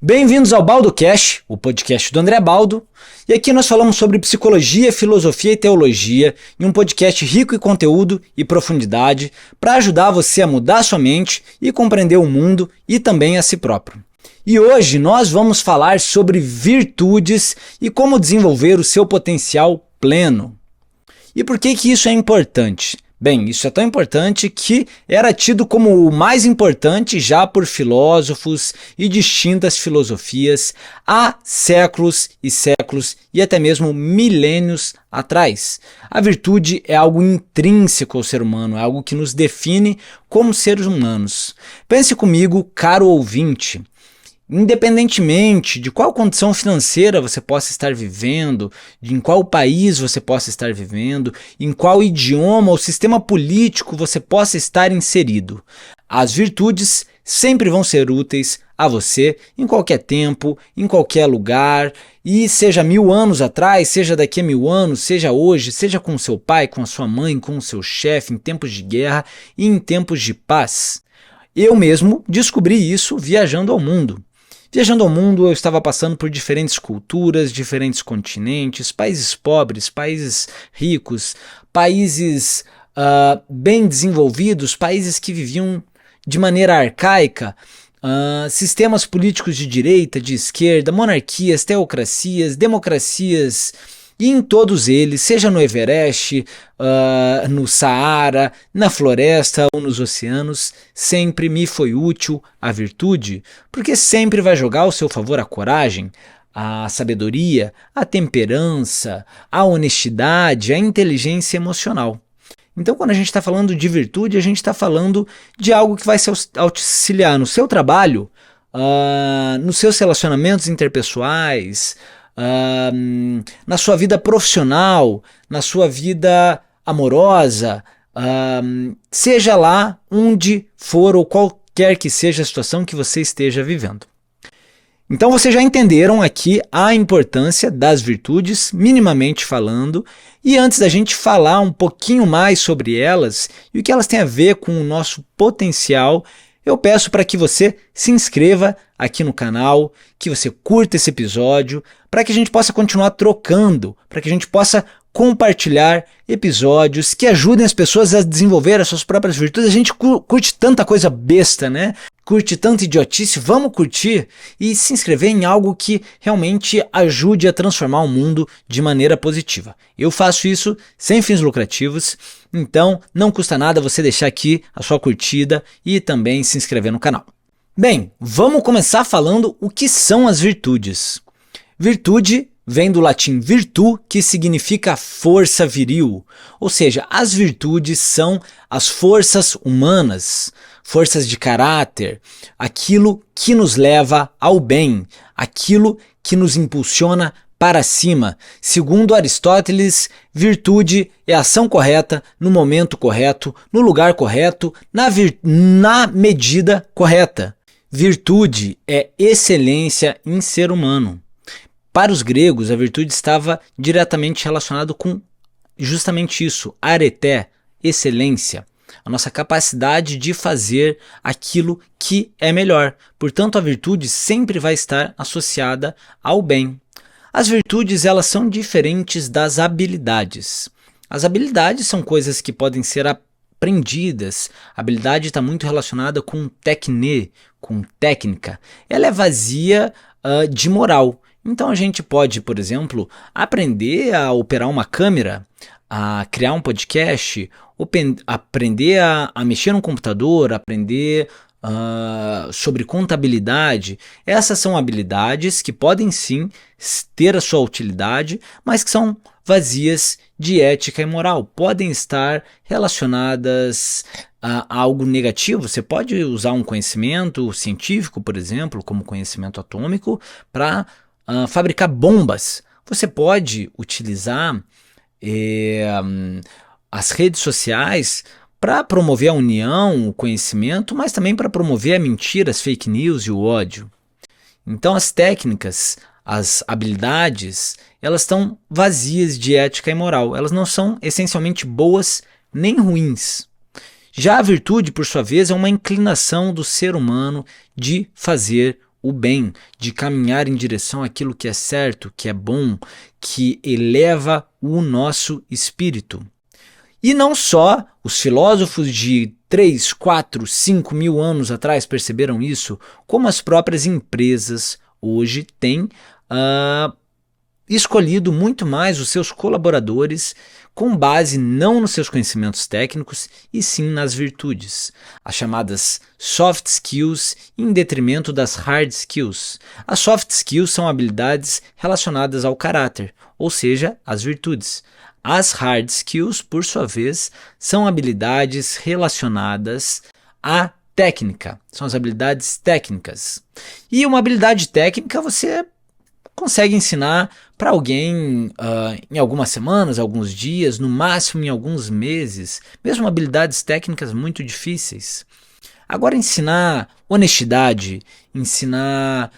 Bem-vindos ao BaldoCast, o podcast do André Baldo, e aqui nós falamos sobre psicologia, filosofia e teologia em um podcast rico em conteúdo e profundidade para ajudar você a mudar sua mente e compreender o mundo e também a si próprio. E hoje nós vamos falar sobre virtudes e como desenvolver o seu potencial pleno. E por que isso é importante? Bem, isso é tão importante que era tido como o mais importante já por filósofos e distintas filosofias há séculos e séculos e até mesmo milênios atrás. A virtude é algo intrínseco ao ser humano, é algo que nos define como seres humanos. Pense comigo, caro ouvinte. Independentemente de qual condição financeira você possa estar vivendo, em qual país você possa estar vivendo, em qual idioma ou sistema político você possa estar inserido, as virtudes sempre vão ser úteis a você em qualquer tempo, em qualquer lugar, e seja 1000 anos atrás, seja daqui a 1000 anos, seja hoje, seja com seu pai, com a sua mãe, com o seu chefe, em tempos de guerra e em tempos de paz. Eu mesmo descobri isso viajando ao mundo. Viajando ao mundo, eu estava passando por diferentes culturas, diferentes continentes, países pobres, países ricos, países bem desenvolvidos, países que viviam de maneira arcaica, sistemas políticos de direita, de esquerda, monarquias, teocracias, democracias. E em todos eles, seja no Everest, no Saara, na floresta ou nos oceanos, sempre me foi útil a virtude, porque sempre vai jogar ao seu favor a coragem, a sabedoria, a temperança, a honestidade, a inteligência emocional. Então, quando a gente está falando de virtude, a gente está falando de algo que vai se auxiliar no seu trabalho, nos seus relacionamentos interpessoais, na sua vida profissional, na sua vida amorosa, seja lá onde for ou qualquer que seja a situação que você esteja vivendo. Então vocês já entenderam aqui a importância das virtudes, minimamente falando, e antes da gente falar um pouquinho mais sobre elas e o que elas têm a ver com o nosso potencial, eu peço para que você se inscreva aqui no canal, que você curta esse episódio, para que a gente possa continuar trocando, para que a gente possa compartilhar episódios que ajudem as pessoas a desenvolver as suas próprias virtudes. A gente curte tanta coisa besta, né? Curte tanta idiotice, vamos curtir e se inscrever em algo que realmente ajude a transformar o mundo de maneira positiva. Eu faço isso sem fins lucrativos, então não custa nada você deixar aqui a sua curtida e também se inscrever no canal. Bem, vamos começar falando o que são as virtudes. Virtude vem do latim virtu, que significa força viril, ou seja, as virtudes são as forças humanas, forças de caráter, aquilo que nos leva ao bem, aquilo que nos impulsiona para cima. Segundo Aristóteles, virtude é a ação correta, no momento correto, no lugar correto, na medida correta. Virtude é excelência em ser humano. Para os gregos, a virtude estava diretamente relacionada com justamente isso, areté, excelência, a nossa capacidade de fazer aquilo que é melhor. Portanto, a virtude sempre vai estar associada ao bem. As virtudes, elas são diferentes das habilidades. As habilidades são coisas que podem ser aprendidas. A habilidade está muito relacionada com techne, com técnica. Ela é vazia de moral. Então a gente pode, por exemplo, aprender a operar uma câmera, a criar um podcast, aprender a mexer no computador, aprender sobre contabilidade. Essas são habilidades que podem sim ter a sua utilidade, mas que são vazias de ética e moral. Podem estar relacionadas a algo negativo. Você pode usar um conhecimento científico, por exemplo, como conhecimento atômico, para fabricar bombas. Você pode utilizar as redes sociais para promover a união, o conhecimento, mas também para promover a mentira, as fake news e o ódio. Então as técnicas, as habilidades, elas estão vazias de ética e moral. Elas não são essencialmente boas nem ruins. Já a virtude, por sua vez, é uma inclinação do ser humano de fazer o bem, de caminhar em direção àquilo que é certo, que é bom, que eleva o nosso espírito. E não só os filósofos de 3, 4, 5 mil anos atrás perceberam isso, como as próprias empresas hoje têm escolhido muito mais os seus colaboradores com base não nos seus conhecimentos técnicos e sim nas virtudes, as chamadas soft skills em detrimento das hard skills. As soft skills são habilidades relacionadas ao caráter, ou seja, às virtudes. As hard skills, por sua vez, são habilidades relacionadas à técnica, são as habilidades técnicas. E uma habilidade técnica você consegue ensinar para alguém em algumas semanas, alguns dias, no máximo em alguns meses, mesmo habilidades técnicas muito difíceis. Agora, ensinar honestidade, ensinar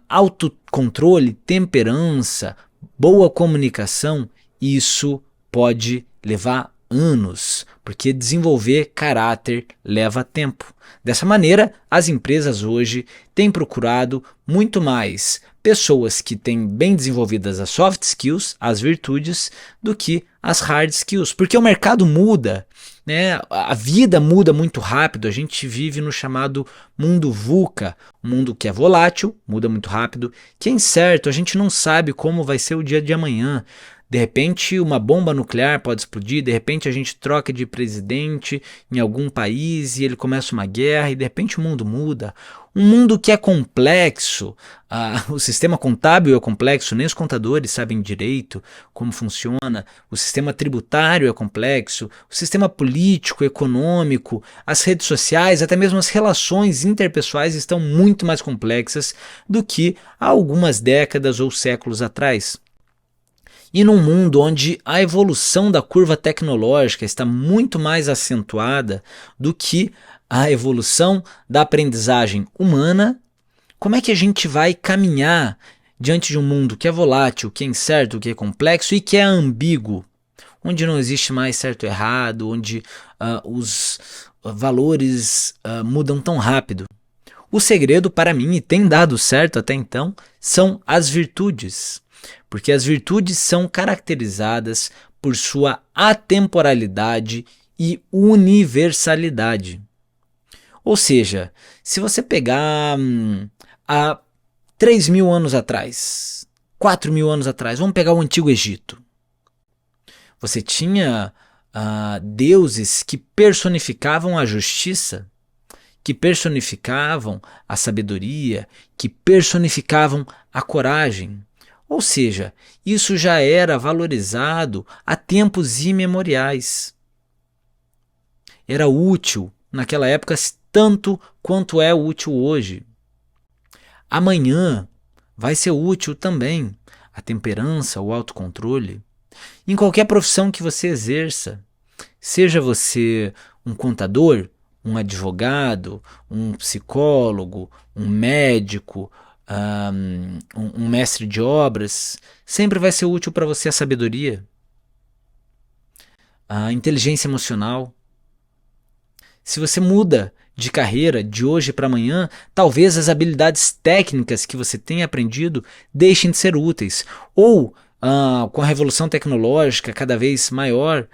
autocontrole, temperança, boa comunicação, isso pode levar anos, porque desenvolver caráter leva tempo. Dessa maneira, as empresas hoje têm procurado muito mais pessoas que têm bem desenvolvidas as soft skills, as virtudes, do que as hard skills, porque o mercado muda, né? A vida muda muito rápido, a gente vive no chamado mundo VUCA, um mundo que é volátil, muda muito rápido, que é incerto, a gente não sabe como vai ser o dia de amanhã. De repente uma bomba nuclear pode explodir, de repente a gente troca de presidente em algum país e ele começa uma guerra e de repente o mundo muda. Um mundo que é complexo, o sistema contábil é complexo, nem os contadores sabem direito como funciona, o sistema tributário é complexo, o sistema político, econômico, as redes sociais, até mesmo as relações interpessoais estão muito mais complexas do que há algumas décadas ou séculos atrás. E num mundo onde a evolução da curva tecnológica está muito mais acentuada do que a evolução da aprendizagem humana, como é que a gente vai caminhar diante de um mundo que é volátil, que é incerto, que é complexo e que é ambíguo, onde não existe mais certo e errado, onde os valores mudam tão rápido? O segredo para mim, e tem dado certo até então, são as virtudes. Porque as virtudes são caracterizadas por sua atemporalidade e universalidade. Ou seja, se você pegar há 3 mil anos atrás, 4 mil anos atrás, vamos pegar o Antigo Egito. Você tinha deuses que personificavam a justiça, que personificavam a sabedoria, que personificavam a coragem. Ou seja, isso já era valorizado há tempos imemoriais. Era útil naquela época tanto quanto é útil hoje. Amanhã vai ser útil também a temperança, o autocontrole. Em qualquer profissão que você exerça, seja você um contador, um advogado, um psicólogo, um médico, um mestre de obras, sempre vai ser útil para você a sabedoria, a inteligência emocional. Se você muda de carreira de hoje para amanhã, talvez as habilidades técnicas que você tenha aprendido deixem de ser úteis. Ou, com a revolução tecnológica cada vez maior,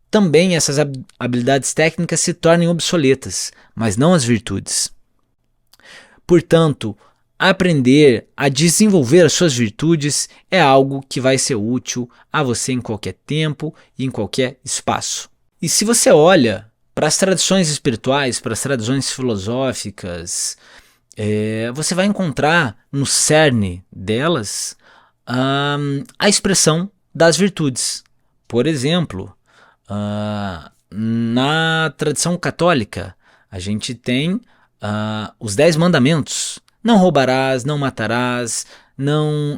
também essas habilidades técnicas se tornem obsoletas, mas não as virtudes. Portanto, aprender a desenvolver as suas virtudes é algo que vai ser útil a você em qualquer tempo e em qualquer espaço. E se você olha para as tradições espirituais, para as tradições filosóficas, você vai encontrar no cerne delas a expressão das virtudes. Por exemplo, na tradição católica, a gente tem os 10 mandamentos. Não roubarás, não matarás, não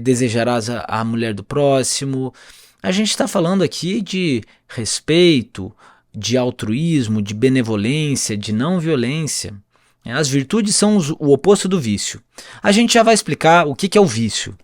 desejarás a mulher do próximo. A gente está falando aqui de respeito, de altruísmo, de benevolência, de não violência. As virtudes são o oposto do vício. A gente já vai explicar o que é o vício.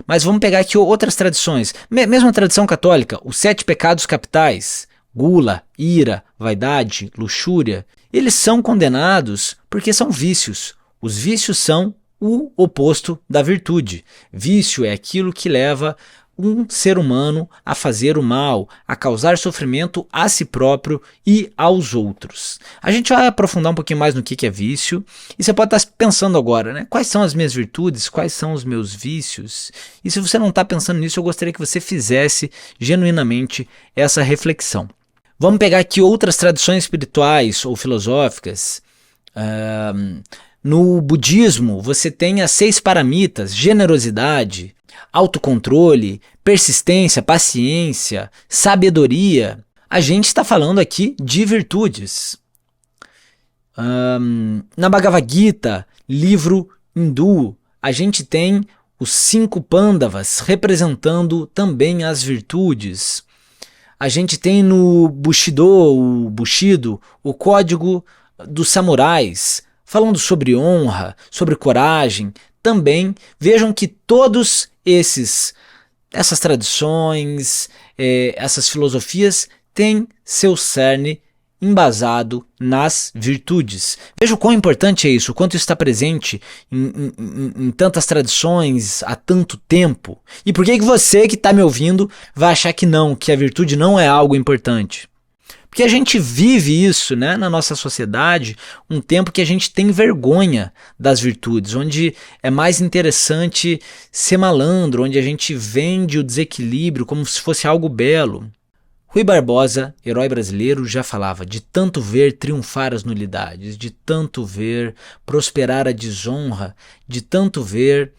Mas vamos pegar aqui outras tradições. Mesmo a tradição católica, os 7 pecados capitais, gula, ira, vaidade, luxúria, eles são condenados porque são vícios. Os vícios são o oposto da virtude. Vício é aquilo que leva um ser humano a fazer o mal, a causar sofrimento a si próprio e aos outros. A gente vai aprofundar um pouquinho mais no que é vício, e você pode estar pensando agora, né? Quais são as minhas virtudes? Quais são os meus vícios? E se você não está pensando nisso, eu gostaria que você fizesse genuinamente essa reflexão. Vamos pegar aqui outras tradições espirituais ou filosóficas. No budismo, você tem as 6 paramitas: generosidade, autocontrole, persistência, paciência, sabedoria. A gente está falando aqui de virtudes. Na Bhagavad Gita, livro hindu, a gente tem os 5 Pandavas representando também as virtudes. A gente tem no Bushido, o código dos samurais, falando sobre honra, sobre coragem. Também vejam que todos essas tradições, essas filosofias têm seu cerne embasado nas virtudes. Veja o quão importante é isso, o quanto isso está presente em tantas tradições há tanto tempo. E por que você que está me ouvindo vai achar que não, que a virtude não é algo importante? Porque a gente vive isso, né, na nossa sociedade, um tempo que a gente tem vergonha das virtudes, onde é mais interessante ser malandro, onde a gente vende o desequilíbrio como se fosse algo belo. Rui Barbosa, herói brasileiro, já falava: de tanto ver triunfar as nulidades, de tanto ver prosperar a desonra, de tanto ver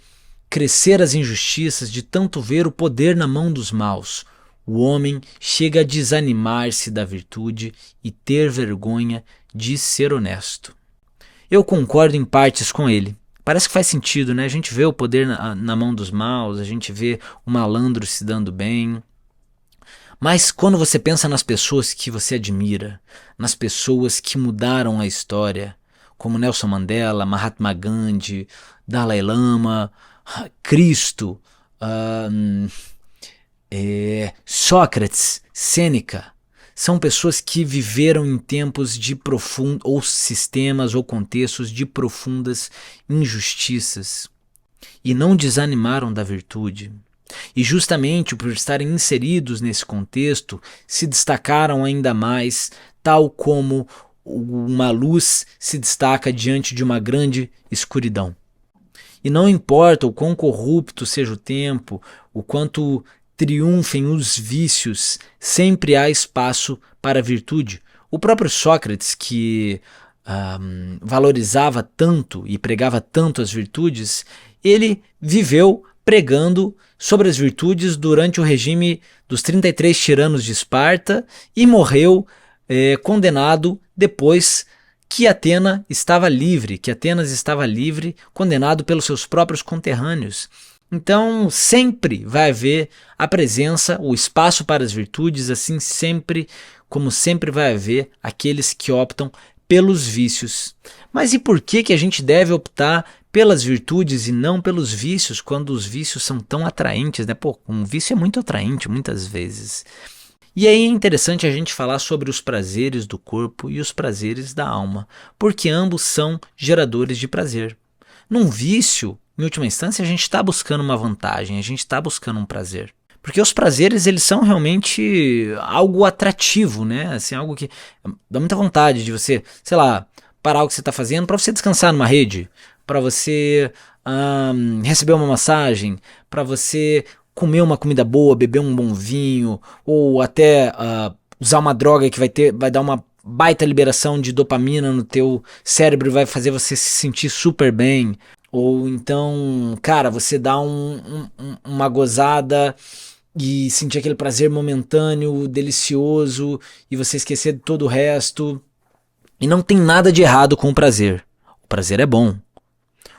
crescer as injustiças, de tanto ver o poder na mão dos maus. O homem chega a desanimar-se da virtude e ter vergonha de ser honesto. Eu concordo em partes com ele. Parece que faz sentido, né? A gente vê o poder na mão dos maus, a gente vê o malandro se dando bem. Mas quando você pensa nas pessoas que você admira, nas pessoas que mudaram a história, como Nelson Mandela, Mahatma Gandhi, Dalai Lama, Cristo, Sócrates, Sêneca, são pessoas que viveram em tempos de ou sistemas ou contextos de profundas injustiças e não desanimaram da virtude. E justamente por estarem inseridos nesse contexto, se destacaram ainda mais, tal como uma luz se destaca diante de uma grande escuridão. E não importa o quão corrupto seja o tempo, o quanto triunfem os vícios, sempre há espaço para a virtude. O próprio Sócrates, que valorizava tanto e pregava tanto as virtudes, ele viveu pregando sobre as virtudes durante o regime dos 33 tiranos de Esparta e morreu condenado depois que Atenas estava livre, condenado pelos seus próprios conterrâneos. Então sempre vai haver a presença, o espaço para as virtudes, assim como sempre vai haver aqueles que optam pelos vícios. Mas e por que a gente deve optar pelas virtudes e não pelos vícios, quando os vícios são tão atraentes, né? Um vício é muito atraente muitas vezes. E aí é interessante a gente falar sobre os prazeres do corpo e os prazeres da alma, porque ambos são geradores de prazer. Num vício, em última instância, a gente está buscando uma vantagem, a gente está buscando um prazer. Porque os prazeres, eles são realmente algo atrativo, né? Assim, algo que dá muita vontade de você, sei lá, parar o que você está fazendo para você descansar numa rede, para você receber uma massagem, para você comer uma comida boa, beber um bom vinho, ou até usar uma droga que vai dar uma baita liberação de dopamina no teu cérebro e vai fazer você se sentir super bem. Ou então, cara, você dá uma gozada e sentir aquele prazer momentâneo, delicioso, e você esquecer de todo o resto. E não tem nada de errado com o prazer. O prazer é bom.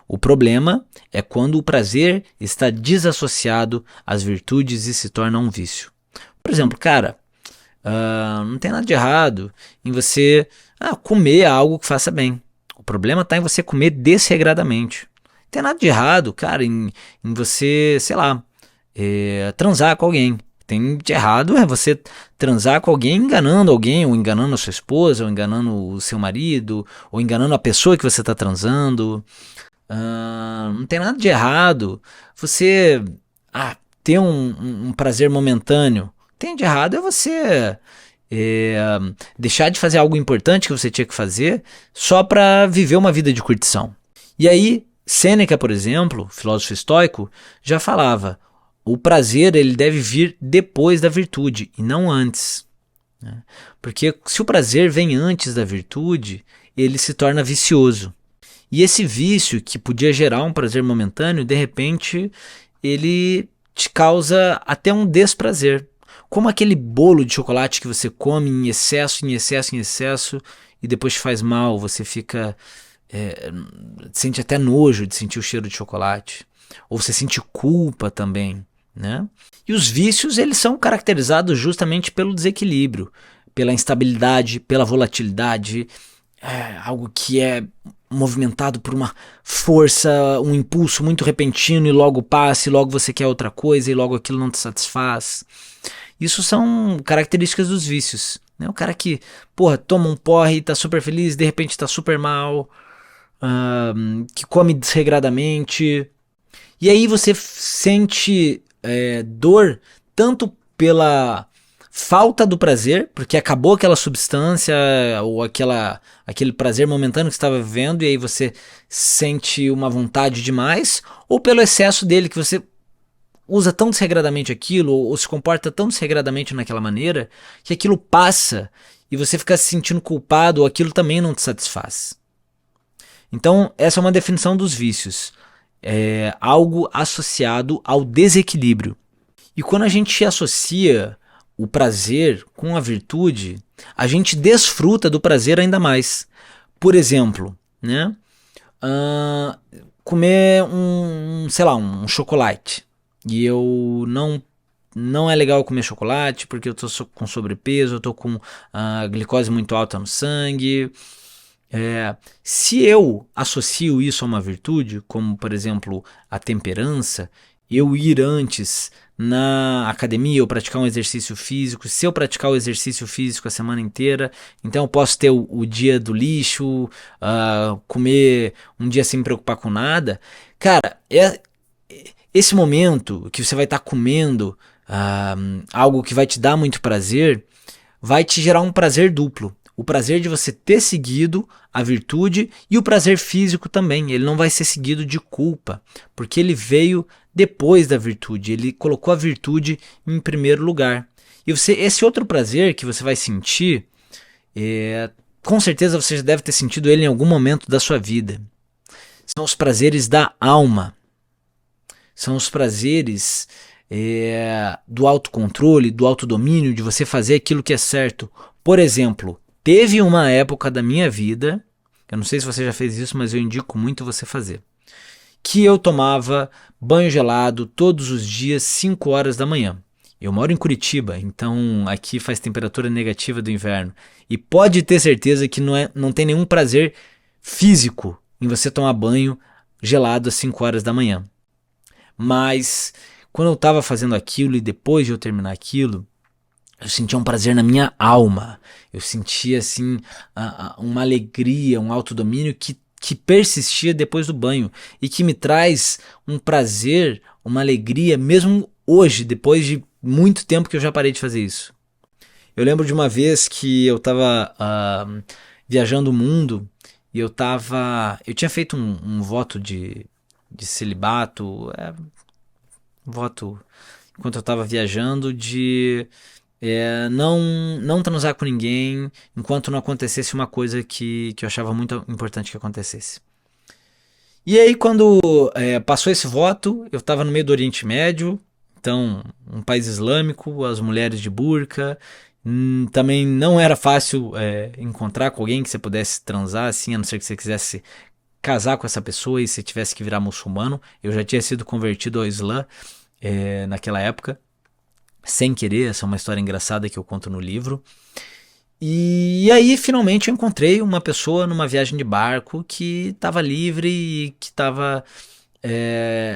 O problema é quando o prazer está desassociado às virtudes e se torna um vício. Por exemplo, cara, não tem nada de errado em você comer algo que faça bem. O problema está em você comer desregradamente. Não tem nada de errado, cara, em você, sei lá, transar com alguém. tem de errado é você transar com alguém enganando alguém, ou enganando a sua esposa, ou enganando o seu marido, ou enganando a pessoa que você está transando. Não tem nada de errado você ter um prazer momentâneo. Tem de errado é você é, deixar de fazer algo importante que você tinha que fazer só para viver uma vida de curtição. E aí, Sêneca, por exemplo, filósofo estoico, já falava: o prazer ele deve vir depois da virtude e não antes. Né? Porque se o prazer vem antes da virtude, ele se torna vicioso. E esse vício que podia gerar um prazer momentâneo, de repente, ele te causa até um desprazer. Como aquele bolo de chocolate que você come em excesso, em excesso, em excesso, e depois te faz mal, você fica... sente até nojo de sentir o cheiro de chocolate. Ou você sente culpa também, né? E os vícios, eles são caracterizados justamente pelo desequilíbrio, pela instabilidade, pela volatilidade, algo que é movimentado por uma força, um impulso muito repentino e logo passa, e logo você quer outra coisa e logo aquilo não te satisfaz. Isso são características dos vícios, né? O cara que, toma um porre e tá super feliz, de repente tá super mal, que come desregradamente. E aí você sente dor tanto pela falta do prazer, porque acabou aquela substância ou aquele prazer momentâneo que você estava vivendo, e aí você sente uma vontade demais, ou pelo excesso dele, que você usa tão desregradamente aquilo, ou se comporta tão desregradamente naquela maneira, que aquilo passa e você fica se sentindo culpado, ou aquilo também não te satisfaz. Então, essa é uma definição dos vícios. É algo associado ao desequilíbrio. E quando a gente associa o prazer com a virtude, a gente desfruta do prazer ainda mais. Por exemplo, né? Comer um chocolate. E eu não é legal comer chocolate porque eu tô com sobrepeso, eu tô com glicose muito alta no sangue. Se eu associo isso a uma virtude, como por exemplo a temperança, eu ir antes na academia ou praticar um exercício físico, se eu praticar o exercício físico a semana inteira, então eu posso ter o dia do lixo, comer um dia sem me preocupar com nada. Cara, esse momento que você vai estar comendo algo que vai te dar muito prazer, vai te gerar um prazer duplo. O prazer de você ter seguido a virtude e o prazer físico também. Ele não vai ser seguido de culpa, porque ele veio depois da virtude. Ele colocou a virtude em primeiro lugar. E esse outro prazer que você vai sentir, com certeza você já deve ter sentido ele em algum momento da sua vida. São os prazeres da alma. São os prazeres do autocontrole, do autodomínio, de você fazer aquilo que é certo. Por exemplo, teve uma época da minha vida, eu não sei se você já fez isso, mas eu indico muito você fazer, que eu tomava banho gelado todos os dias, 5 horas da manhã. Eu moro em Curitiba, então aqui faz temperatura negativa do inverno. E pode ter certeza que não tem nenhum prazer físico em você tomar banho gelado às 5 horas da manhã. Mas quando eu estava fazendo aquilo e depois de eu terminar aquilo, eu sentia um prazer na minha alma. Eu sentia assim uma alegria, um autodomínio que persistia depois do banho e que me traz um prazer, uma alegria, mesmo hoje, depois de muito tempo que eu já parei de fazer isso. Eu lembro de uma vez que eu estava viajando o mundo e eu tinha feito um voto de celibato, voto enquanto eu estava viajando de não transar com ninguém enquanto não acontecesse uma coisa que eu achava muito importante que acontecesse. E aí quando passou esse voto, eu estava no meio do Oriente Médio, então um país islâmico, as mulheres de burca, também não era fácil encontrar com alguém que você pudesse transar assim, a não ser que você quisesse casar com essa pessoa e você tivesse que virar muçulmano. Eu já tinha sido convertido ao Islã naquela época, sem querer. Essa é uma história engraçada que eu conto no livro. E aí finalmente eu encontrei uma pessoa numa viagem de barco que estava livre e que estava...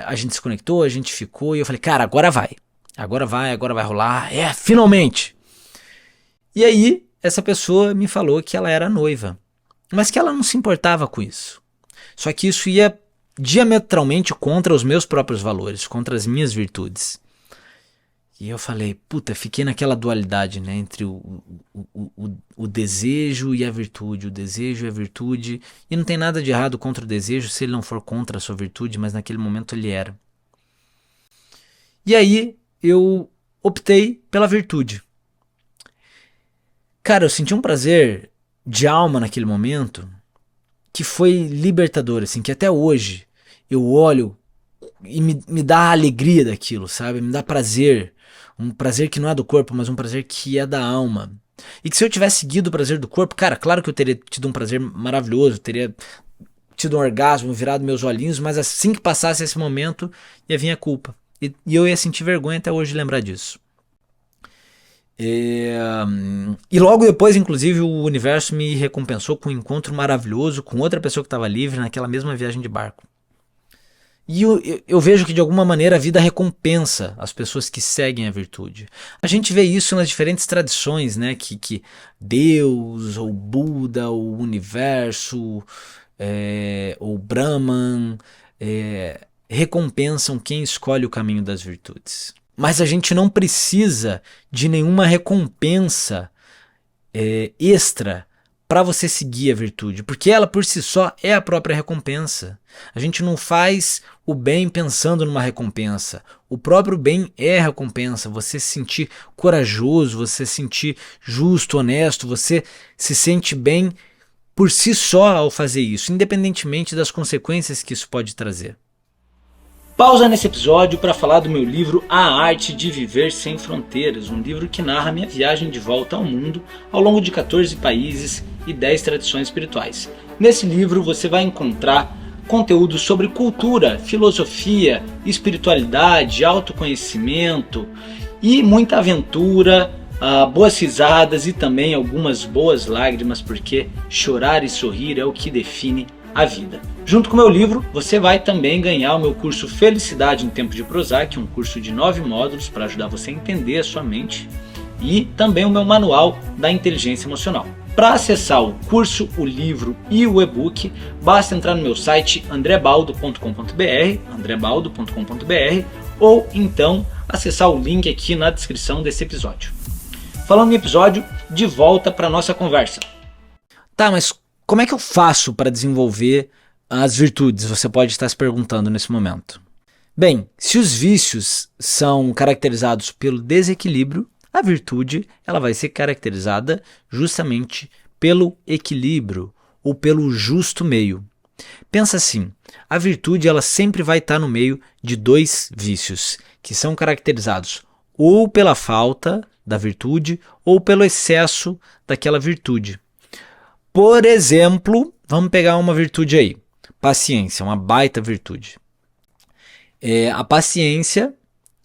a gente se conectou, a gente ficou e eu falei, cara, agora vai. agora vai rolar, finalmente. E aí, essa pessoa me falou que ela era noiva, mas que ela não se importava com isso. Só que isso ia diametralmente contra os meus próprios valores, contra as minhas virtudes. E eu falei, puta, fiquei naquela dualidade, né, entre o desejo e a virtude, o desejo e a virtude, e não tem nada de errado contra o desejo se ele não for contra a sua virtude, mas naquele momento ele era. E aí eu optei pela virtude. Cara, eu senti um prazer de alma naquele momento que foi libertador, assim, que até hoje eu olho e me dá a alegria daquilo, sabe? Me dá prazer. Um prazer que não é do corpo, mas um prazer que é da alma. E que se eu tivesse seguido o prazer do corpo, cara, claro que eu teria tido um prazer maravilhoso, teria tido um orgasmo, virado meus olhinhos, mas assim que passasse esse momento, ia vir a culpa. E eu ia sentir vergonha até hoje de lembrar disso. E logo depois, inclusive, o universo me recompensou com um encontro maravilhoso com outra pessoa que estava livre naquela mesma viagem de barco. E eu vejo que de alguma maneira a vida recompensa as pessoas que seguem a virtude. A gente vê isso nas diferentes tradições, né? Que Deus, ou Buda, ou o universo, ou Brahman, recompensam quem escolhe o caminho das virtudes. Mas a gente não precisa de nenhuma recompensa extra para você seguir a virtude, porque ela por si só é a própria recompensa. A gente não faz o bem pensando numa recompensa. O próprio bem é a recompensa. Você se sentir corajoso, você se sentir justo, honesto, você se sente bem por si só ao fazer isso, independentemente das consequências que isso pode trazer. Pausa nesse episódio para falar do meu livro A Arte de Viver Sem Fronteiras, um livro que narra minha viagem de volta ao mundo ao longo de 14 países e 10 tradições espirituais. Nesse livro você vai encontrar conteúdo sobre cultura, filosofia, espiritualidade, autoconhecimento e muita aventura, boas risadas e também algumas boas lágrimas, porque chorar e sorrir é o que define a vida. Junto com o meu livro, você vai também ganhar o meu curso Felicidade em Tempo de Prozac, um curso de 9 módulos para ajudar você a entender a sua mente, e também o meu manual da inteligência emocional. Para acessar o curso, o livro e o e-book, basta entrar no meu site andrebaldo.com.br, ou então acessar o link aqui na descrição desse episódio. Falando em episódio, de volta para a nossa conversa. Tá, mas como é que eu faço para desenvolver as virtudes? Você pode estar se perguntando nesse momento. Bem, se os vícios são caracterizados pelo desequilíbrio, a virtude ela vai ser caracterizada justamente pelo equilíbrio ou pelo justo meio. Pensa assim, a virtude ela sempre vai estar no meio de dois vícios, que são caracterizados ou pela falta da virtude ou pelo excesso daquela virtude. Por exemplo, vamos pegar uma virtude aí, paciência, uma baita virtude. A paciência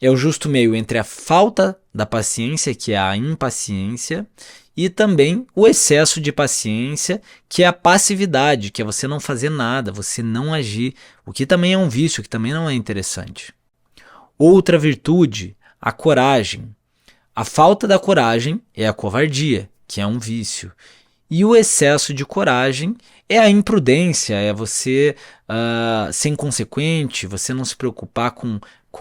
é o justo meio entre a falta da paciência, que é a impaciência, e também o excesso de paciência, que é a passividade, que é você não fazer nada, você não agir, o que também é um vício, que também não é interessante. Outra virtude, a coragem. A falta da coragem é a covardia, que é um vício. E o excesso de coragem é a imprudência, é você ser inconsequente, você não se preocupar com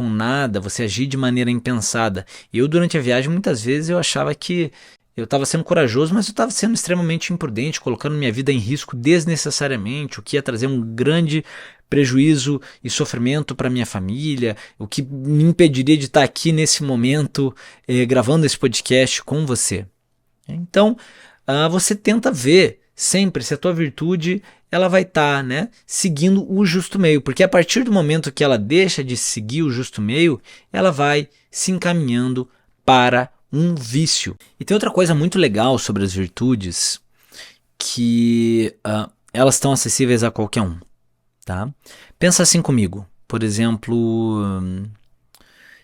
nada, você agir de maneira impensada. Eu, durante a viagem, muitas vezes eu achava que eu estava sendo corajoso, mas eu estava sendo extremamente imprudente, colocando minha vida em risco desnecessariamente, o que ia trazer um grande prejuízo e sofrimento para minha família, o que me impediria de estar aqui nesse momento gravando esse podcast com você. Então, você tenta ver sempre se a tua virtude ela vai estar seguindo o justo meio, porque a partir do momento que ela deixa de seguir o justo meio, ela vai se encaminhando para um vício. E tem outra coisa muito legal sobre as virtudes, que elas estão acessíveis a qualquer um. Tá? Pensa assim comigo, por exemplo,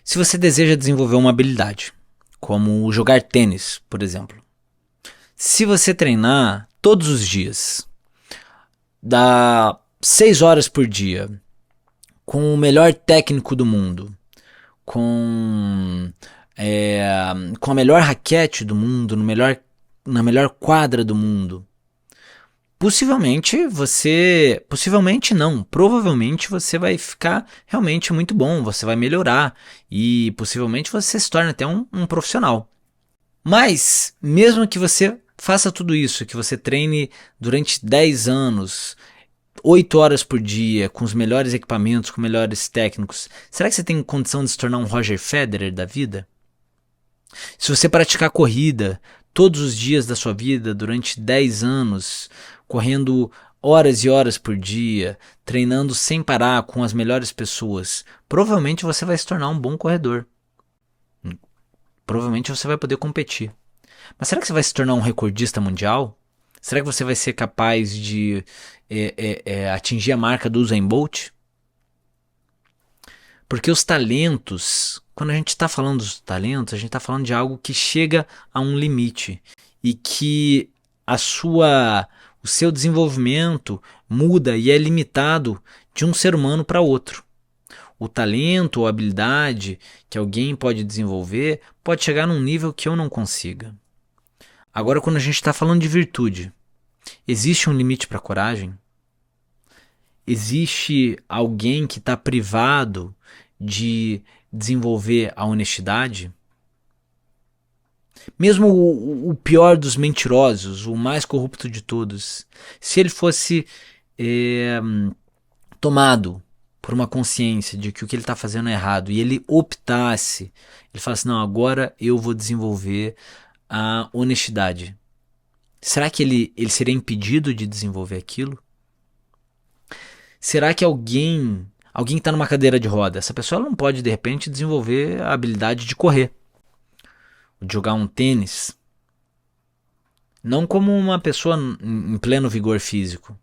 se você deseja desenvolver uma habilidade, como jogar tênis, por exemplo. Se você treinar todos os dias, dá 6 horas por dia, com o melhor técnico do mundo, com, é, com a melhor raquete do mundo, na melhor quadra do mundo, possivelmente não, provavelmente você vai ficar realmente muito bom, você vai melhorar e possivelmente você se torne até um profissional. Mas, mesmo que você faça tudo isso, que você treine durante 10 anos, 8 horas por dia, com os melhores equipamentos, com melhores técnicos, será que você tem condição de se tornar um Roger Federer da vida? Se você praticar corrida todos os dias da sua vida durante 10 anos, correndo horas e horas por dia, treinando sem parar com as melhores pessoas, provavelmente você vai se tornar um bom corredor. Provavelmente você vai poder competir. Mas será que você vai se tornar um recordista mundial? Será que você vai ser capaz de atingir a marca do Usain Bolt? Porque os talentos, quando a gente está falando dos talentos, a gente está falando de algo que chega a um limite e que o seu desenvolvimento muda e é limitado de um ser humano para outro. O talento ou habilidade que alguém pode desenvolver pode chegar num nível que eu não consiga. Agora, quando a gente está falando de virtude, existe um limite para a coragem? Existe alguém que está privado de desenvolver a honestidade? Mesmo o pior dos mentirosos, o mais corrupto de todos, se ele fosse tomado por uma consciência de que o que ele está fazendo é errado e ele optasse, ele falasse, não, agora eu vou desenvolver a honestidade. Será que ele seria impedido de desenvolver aquilo? Será que alguém que está numa cadeira de roda, essa pessoa não pode de repente desenvolver a habilidade de correr, de jogar um tênis, não como uma pessoa em pleno vigor físico.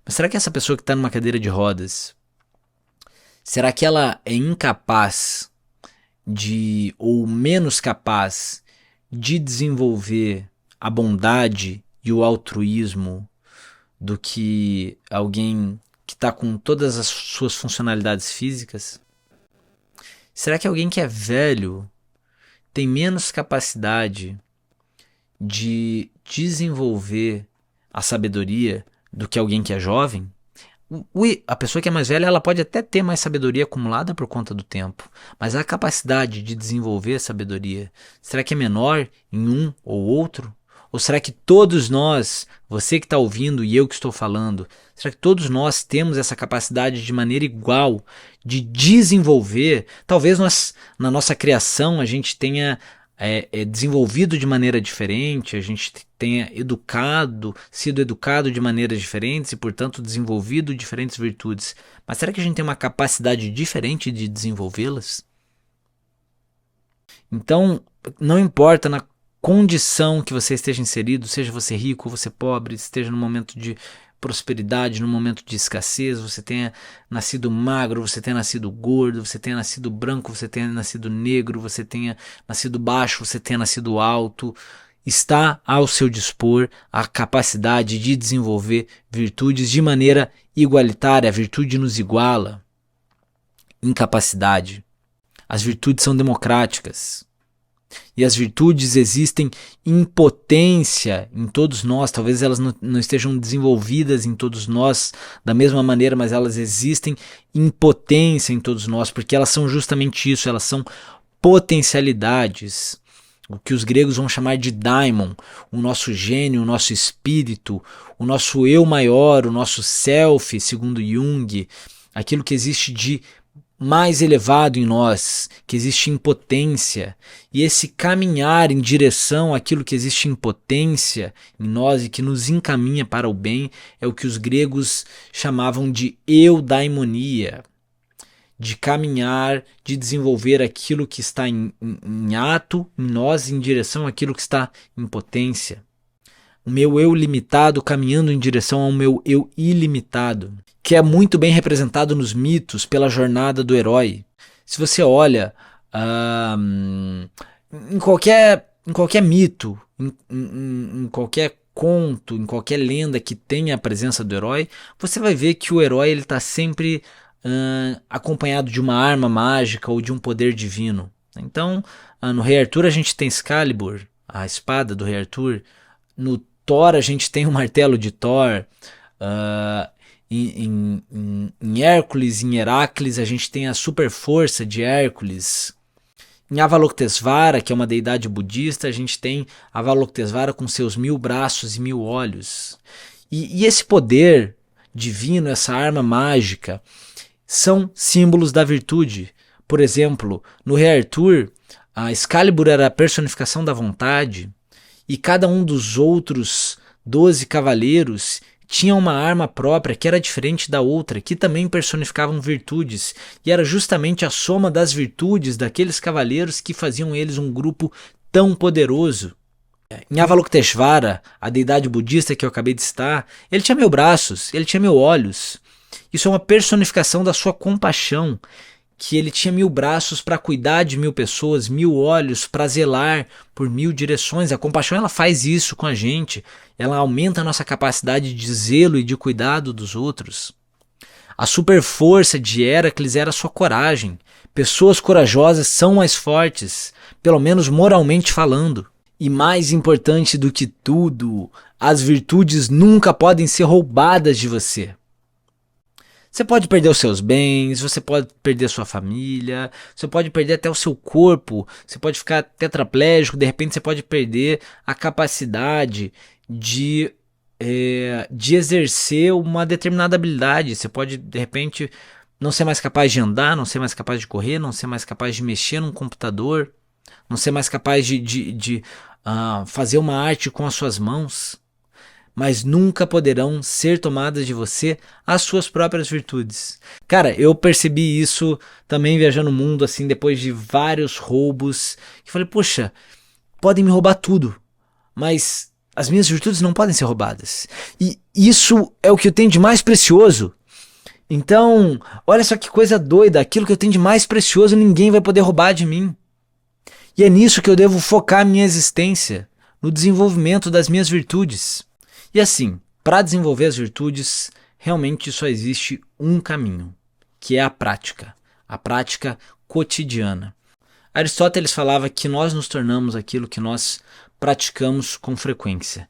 Mas será que essa pessoa que está numa cadeira de rodas, será que ela é incapaz ou menos capaz de desenvolver a bondade e o altruísmo do que alguém que está com todas as suas funcionalidades físicas? Será que alguém que é velho tem menos capacidade de desenvolver a sabedoria do que alguém que é jovem? A pessoa que é mais velha, ela pode até ter mais sabedoria acumulada por conta do tempo, mas a capacidade de desenvolver a sabedoria, será que é menor em um ou outro? Ou será que todos nós, você que está ouvindo e eu que estou falando, será que todos nós temos essa capacidade de maneira igual de desenvolver? Talvez na nossa criação, a gente tenha desenvolvido de maneira diferente, a gente tenha sido educado de maneiras diferentes e, portanto, desenvolvido diferentes virtudes. Mas será que a gente tem uma capacidade diferente de desenvolvê-las? Então, não importa na condição que você esteja inserido, seja você rico ou você pobre, esteja no momento de prosperidade, no momento de escassez, você tenha nascido magro, você tenha nascido gordo, você tenha nascido branco, você tenha nascido negro, você tenha nascido baixo, você tenha nascido alto, está ao seu dispor a capacidade de desenvolver virtudes de maneira igualitária. A virtude nos iguala. Incapacidade. As virtudes são democráticas. E as virtudes existem em potência em todos nós. Talvez elas não estejam desenvolvidas em todos nós da mesma maneira, mas elas existem em potência em todos nós, porque elas são justamente isso, elas são potencialidades. O que os gregos vão chamar de daimon, o nosso gênio, o nosso espírito, o nosso eu maior, o nosso self, segundo Jung, aquilo que existe de mais elevado em nós, que existe em potência, e esse caminhar em direção àquilo que existe em potência em nós e que nos encaminha para o bem é o que os gregos chamavam de eudaimonia, de caminhar, de desenvolver aquilo que está em ato em nós em direção àquilo que está em potência. O meu eu limitado caminhando em direção ao meu eu ilimitado, que é muito bem representado nos mitos pela jornada do herói. Se você olha em qualquer mito, em qualquer conto, em qualquer lenda que tenha a presença do herói, você vai ver que o herói está sempre acompanhado de uma arma mágica ou de um poder divino. Então, no Rei Arthur a gente tem Excalibur, a espada do Rei Arthur. No Thor a gente tem o martelo de Thor. Uh, em Hércules, em Heracles, a gente tem a super força de Hércules. Em Avalokitesvara, que é uma deidade budista, a gente tem Avalokitesvara com seus 1000 braços e 1000 olhos. E esse poder divino, essa arma mágica, são símbolos da virtude. Por exemplo, no Rei Arthur, a Excalibur era a personificação da vontade, e cada um dos outros 12 cavaleiros tinha uma arma própria que era diferente da outra, que também personificavam virtudes, e era justamente a soma das virtudes daqueles cavaleiros que faziam eles um grupo tão poderoso. Em Avalokitesvara, a deidade budista que eu acabei de citar, ele tinha 1000 braços, ele tinha 1000 olhos. Isso é uma personificação da sua compaixão, que ele tinha 1000 braços para cuidar de 1000 pessoas, 1000 olhos para zelar por 1000 direções. A compaixão ela faz isso com a gente, ela aumenta a nossa capacidade de zelo e de cuidado dos outros. A super força de Heracles era a sua coragem. Pessoas corajosas são mais fortes, pelo menos moralmente falando. E mais importante do que tudo, as virtudes nunca podem ser roubadas de você. Você pode perder os seus bens, você pode perder a sua família, você pode perder até o seu corpo, você pode ficar tetraplégico, de repente você pode perder a capacidade de exercer uma determinada habilidade. Você pode, de repente, não ser mais capaz de andar, não ser mais capaz de correr, não ser mais capaz de mexer num computador, não ser mais capaz de fazer uma arte com as suas mãos. Mas nunca poderão ser tomadas de você as suas próprias virtudes. Cara, eu percebi isso também viajando o mundo, assim, depois de vários roubos. Que falei, poxa, podem me roubar tudo, mas as minhas virtudes não podem ser roubadas. E isso é o que eu tenho de mais precioso. Então, olha só que coisa doida, aquilo que eu tenho de mais precioso ninguém vai poder roubar de mim. E é nisso que eu devo focar a minha existência, no desenvolvimento das minhas virtudes. E assim, para desenvolver as virtudes, realmente só existe um caminho, que é a prática cotidiana. Aristóteles falava que nós nos tornamos aquilo que nós praticamos com frequência.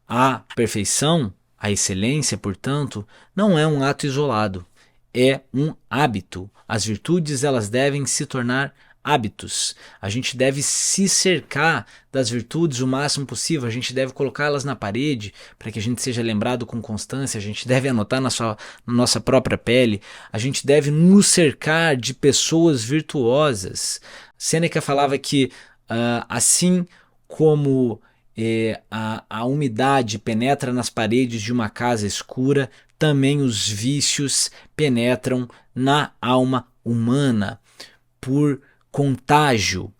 A perfeição, a excelência, portanto, não é um ato isolado, é um hábito. As virtudes elas devem se tornar hábitos. A gente deve se cercar das virtudes o máximo possível, a gente deve colocá-las na parede para que a gente seja lembrado com constância, a gente deve anotar na nossa própria pele, a gente deve nos cercar de pessoas virtuosas. Sêneca falava que assim como a umidade penetra nas paredes de uma casa escura, também os vícios penetram na alma humana por contágio.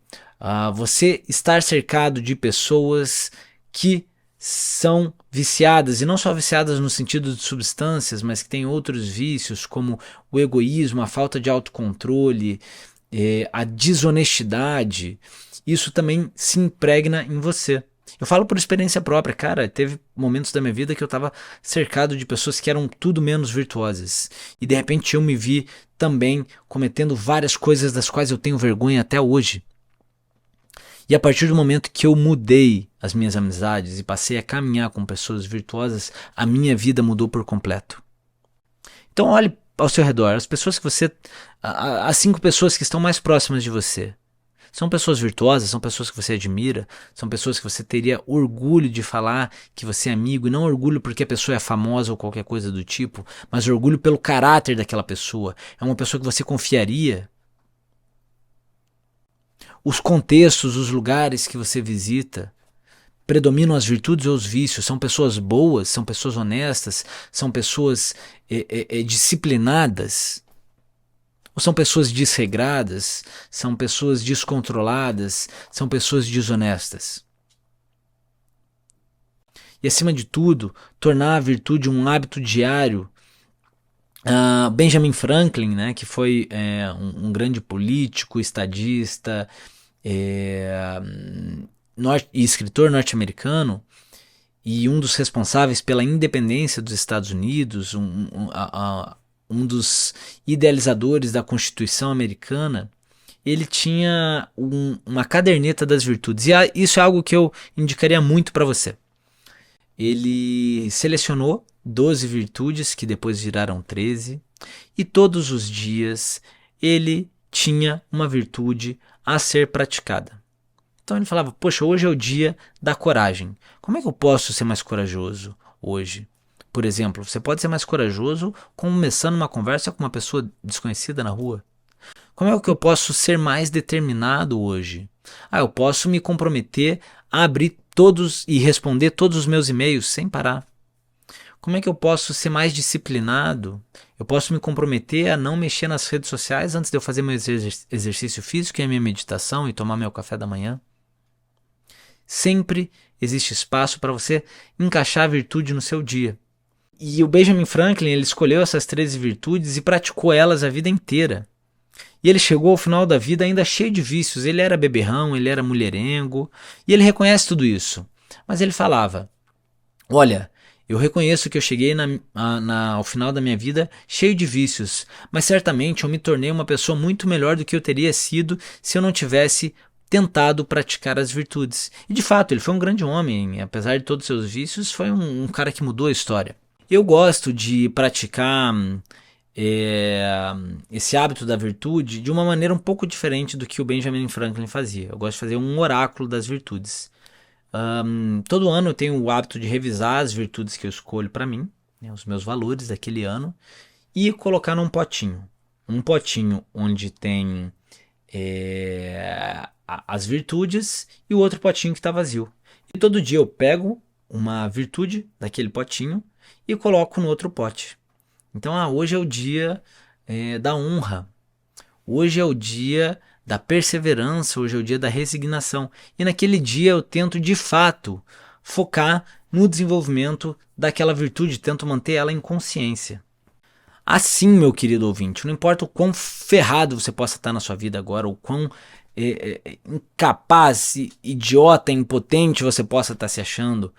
Você estar cercado de pessoas que são viciadas, e não só viciadas no sentido de substâncias, mas que têm outros vícios, como o egoísmo, a falta de autocontrole, a desonestidade, isso também se impregna em você. Eu falo por experiência própria, cara, teve momentos da minha vida que eu estava cercado de pessoas que eram tudo menos virtuosas. E de repente eu me vi também cometendo várias coisas das quais eu tenho vergonha até hoje. E a partir do momento que eu mudei as minhas amizades e passei a caminhar com pessoas virtuosas, a minha vida mudou por completo. Então olhe ao seu redor, as pessoas que você... as 5 pessoas que estão mais próximas de você. São pessoas virtuosas, são pessoas que você admira, são pessoas que você teria orgulho de falar que você é amigo, e não orgulho porque a pessoa é famosa ou qualquer coisa do tipo, mas orgulho pelo caráter daquela pessoa. É uma pessoa que você confiaria. Os contextos, os lugares que você visita, predominam as virtudes ou os vícios? São pessoas boas, são pessoas honestas, são pessoas disciplinadas? Ou são pessoas desregradas, são pessoas descontroladas, são pessoas desonestas? E acima de tudo, tornar a virtude um hábito diário. Benjamin Franklin, né, que foi um grande político, estadista e escritor norte-americano, e um dos responsáveis pela independência dos Estados Unidos, um dos idealizadores da Constituição americana, ele tinha uma caderneta das virtudes. E isso é algo que eu indicaria muito para você. Ele selecionou 12 virtudes, que depois viraram 13, e todos os dias ele tinha uma virtude a ser praticada. Então ele falava, poxa, hoje é o dia da coragem. Como é que eu posso ser mais corajoso hoje? Por exemplo, você pode ser mais corajoso começando uma conversa com uma pessoa desconhecida na rua. Como é que eu posso ser mais determinado hoje? Eu posso me comprometer a abrir todos e responder todos os meus e-mails sem parar. Como é que eu posso ser mais disciplinado? Eu posso me comprometer a não mexer nas redes sociais antes de eu fazer meu exercício físico e a minha meditação e tomar meu café da manhã? Sempre existe espaço para você encaixar a virtude no seu dia. E o Benjamin Franklin, ele escolheu essas 13 virtudes e praticou elas a vida inteira. E ele chegou ao final da vida ainda cheio de vícios. Ele era beberrão, ele era mulherengo, e ele reconhece tudo isso. Mas ele falava, olha, eu reconheço que eu cheguei ao final da minha vida cheio de vícios, mas certamente eu me tornei uma pessoa muito melhor do que eu teria sido se eu não tivesse tentado praticar as virtudes. E de fato, ele foi um grande homem, apesar de todos os seus vícios, foi um cara que mudou a história. Eu gosto de praticar esse hábito da virtude de uma maneira um pouco diferente do que o Benjamin Franklin fazia. Eu gosto de fazer um oráculo das virtudes. Todo ano eu tenho o hábito de revisar as virtudes que eu escolho para mim, né, os meus valores daquele ano, e colocar num potinho. Um potinho onde tem as virtudes e o outro potinho que está vazio. E todo dia eu pego uma virtude daquele potinho e coloco no outro pote. Então, hoje é o dia da honra, hoje é o dia da perseverança, hoje é o dia da resignação. E naquele dia eu tento de fato focar no desenvolvimento daquela virtude, tento manter ela em consciência. Assim, meu querido ouvinte, não importa o quão ferrado você possa estar na sua vida agora, o quão incapaz, idiota, impotente você possa estar se achando,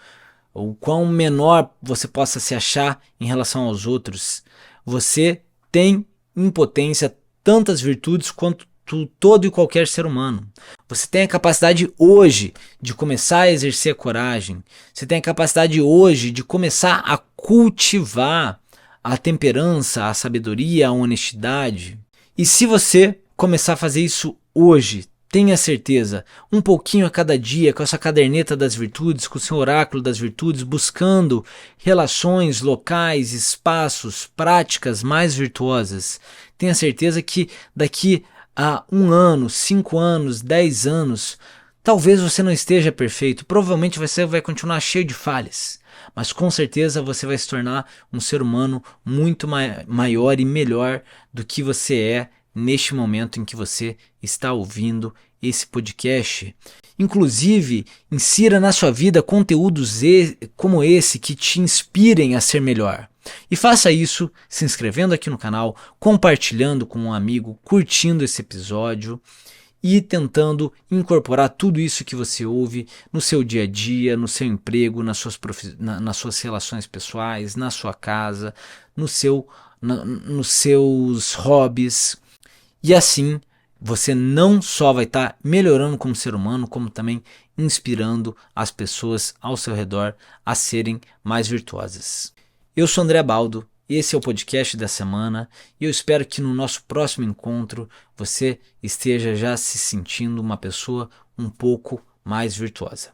o quão menor você possa se achar em relação aos outros, você tem em potência tantas virtudes quanto todo e qualquer ser humano. Você tem a capacidade hoje de começar a exercer a coragem, você tem a capacidade hoje de começar a cultivar a temperança, a sabedoria, a honestidade. E se você começar a fazer isso hoje, tenha certeza, um pouquinho a cada dia, com essa caderneta das virtudes, com o seu oráculo das virtudes, buscando relações, locais, espaços, práticas mais virtuosas, tenha certeza que daqui a 1 ano, 5 anos, 10 anos, talvez você não esteja perfeito, provavelmente você vai continuar cheio de falhas, mas com certeza você vai se tornar um ser humano muito maior e melhor do que você é neste momento em que você está ouvindo esse podcast. Inclusive, insira na sua vida conteúdos como esse que te inspirem a ser melhor. E faça isso se inscrevendo aqui no canal, compartilhando com um amigo, curtindo esse episódio e tentando incorporar tudo isso que você ouve no seu dia a dia, no seu emprego, nas suas relações pessoais, na sua casa, nos seus hobbies. E assim, você não só vai estar melhorando como ser humano, como também inspirando as pessoas ao seu redor a serem mais virtuosas. Eu sou André Baldo, esse é o podcast da semana e eu espero que no nosso próximo encontro você esteja já se sentindo uma pessoa um pouco mais virtuosa.